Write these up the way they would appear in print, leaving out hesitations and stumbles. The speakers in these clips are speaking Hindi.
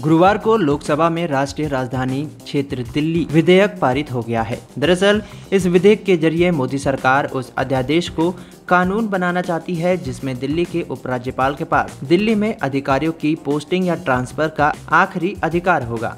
गुरुवार को लोकसभा में राष्ट्रीय राजधानी क्षेत्र दिल्ली विधेयक पारित हो गया है। दरअसल इस विधेयक के जरिए मोदी सरकार उस अध्यादेश को कानून बनाना चाहती है जिसमें दिल्ली के उपराज्यपाल के पास दिल्ली में अधिकारियों की पोस्टिंग या ट्रांसफर का आखिरी अधिकार होगा।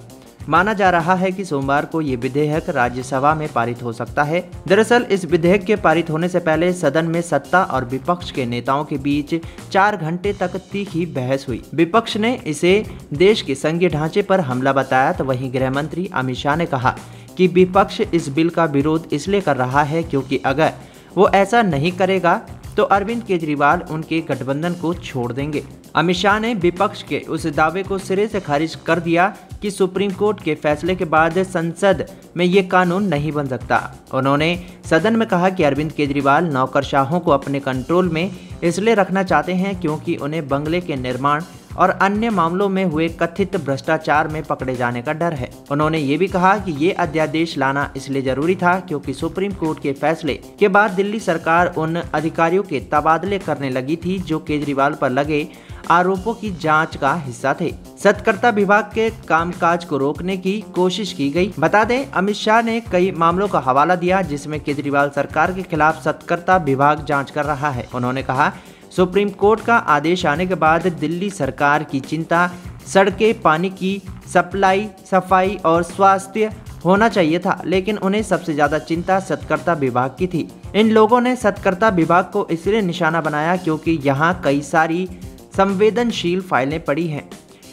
माना जा रहा है कि सोमवार को ये विधेयक राज्यसभा में पारित हो सकता है। दरअसल इस विधेयक के पारित होने से पहले सदन में सत्ता और विपक्ष के नेताओं के बीच 4 घंटे तक तीखी बहस हुई। विपक्ष ने इसे देश के संघीय ढांचे पर हमला बताया, तो वहीं गृह मंत्री अमित शाह ने कहा कि विपक्ष इस बिल का विरोध इसलिए कर रहा है क्योंकि अगर वो ऐसा नहीं करेगा तो अरविंद केजरीवाल उनके गठबंधन को छोड़ देंगे। अमित शाह ने विपक्ष के उस दावे को सिरे से खारिज कर दिया कि सुप्रीम कोर्ट के फैसले के बाद संसद में ये कानून नहीं बन सकता। उन्होंने सदन में कहा कि अरविंद केजरीवाल नौकरशाहों को अपने कंट्रोल में इसलिए रखना चाहते हैं क्योंकि उन्हें बंगले के निर्माण और अन्य मामलों में हुए कथित भ्रष्टाचार में पकड़े जाने का डर है। उन्होंने ये भी कहा कि ये अध्यादेश लाना इसलिए जरूरी था क्योंकि सुप्रीम कोर्ट के फैसले के बाद दिल्ली सरकार उन अधिकारियों के तबादले करने लगी थी जो केजरीवाल पर लगे आरोपों की जांच का हिस्सा थे। सत्कर्ता विभाग के कामकाज को रोकने की कोशिश की गई। बता दें, अमित शाह ने कई मामलों का हवाला दिया जिसमें केजरीवाल सरकार के खिलाफ सत्कर्ता विभाग जांच कर रहा है। उन्होंने कहा, सुप्रीम कोर्ट का आदेश आने के बाद दिल्ली सरकार की चिंता सड़कें, पानी की सप्लाई, सफाई और स्वास्थ्य होना चाहिए था, लेकिन उन्हें सबसे ज्यादा चिंता सत्कर्ता विभाग की थी। इन लोगों ने सत्कर्ता विभाग को इसलिए निशाना बनाया क्योंकि यहाँ कई सारी संवेदनशील फाइलें पड़ी हैं।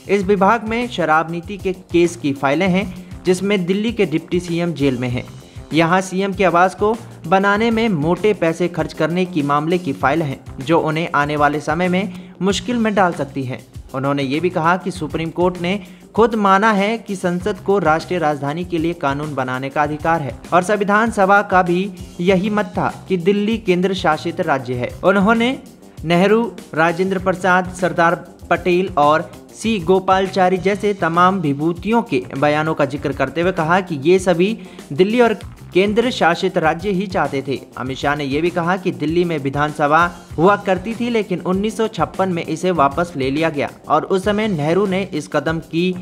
इस विभाग में शराब नीति के केस की फाइलें हैं जिसमें दिल्ली के डिप्टी सीएम जेल में हैं। यहाँ सीएम के आवास को बनाने में मोटे पैसे खर्च करने की मामले की फाइल है जो उन्हें आने वाले समय में मुश्किल में डाल सकती है। उन्होंने ये भी कहा कि सुप्रीम कोर्ट ने खुद माना है कि संसद को राष्ट्रीय राजधानी के लिए कानून बनाने का अधिकार है और संविधान सभा का भी यही मत था कि दिल्ली केंद्र शासित राज्य है। उन्होंने नेहरू, राजेंद्र प्रसाद, सरदार पटेल और सी गोपालचारी जैसे तमाम विभूतियों के बयानों का जिक्र करते हुए कहा कि ये सभी दिल्ली और केंद्र शासित राज्य ही चाहते थे। अमित शाह ने यह भी कहा कि दिल्ली में विधानसभा हुआ करती थी लेकिन 1956 में इसे वापस ले लिया गया और उस समय नेहरू ने इस कदम की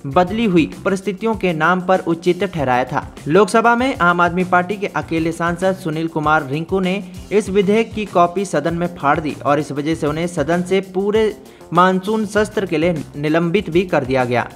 बदली हुई परिस्थितियों के नाम पर उचित ठहराया था। लोकसभा में आम आदमी पार्टी के अकेले सांसद सुनील कुमार रिंकू ने इस विधेयक की कॉपी सदन में फाड़ दी और इस वजह से उन्हें सदन से पूरे मानसून सत्र के लिए निलंबित भी कर दिया गया।